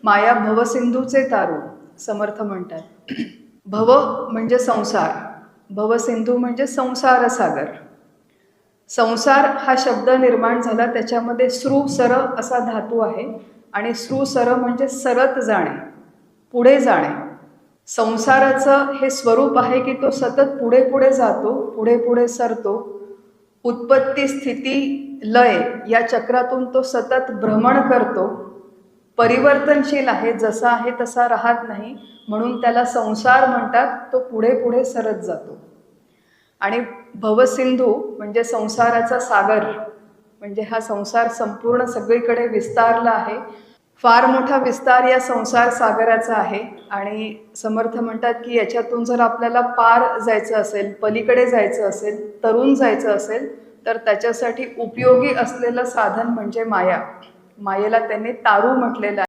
माया भवसिंधूचे तारू, समर्थ म्हणतात. भव म्हणजे संसार, भवसिंधू म्हणजे संसार सागर. संसार हा शब्द निर्माण झाला, त्याच्यामध्ये सृ सर असा धातू आहे आणि सृ सर म्हणजे सरत जाणे, पुढे जाणे. संसाराचं हे स्वरूप आहे की तो सतत पुढे पुढे जातो, पुढे पुढे सरतो. उत्पत्ती स्थिती लय या चक्रातून तो सतत भ्रमण करतो. परिवर्तनशील आहे, जसा आहे तसा राहत नाही, म्हणून त्याला संसार म्हणतात. तो पुढे पुढे सरत जातो. आणि भवसिंधू म्हणजे संसाराचा सागर, म्हणजे हा संसार संपूर्ण सगळीकडे विस्तारला आहे. फार मोठा विस्तार या संसार सागराचा आहे. आणि समर्थ म्हणतात की याच्यातून जर आपल्याला पार जायचं असेल, पलीकडे जायचं असेल, तरुण जायचं असेल, तर त्याच्यासाठी उपयोगी असलेलं साधन म्हणजे माया. मायेला त्यांनी तारू म्हटलेलं आहे.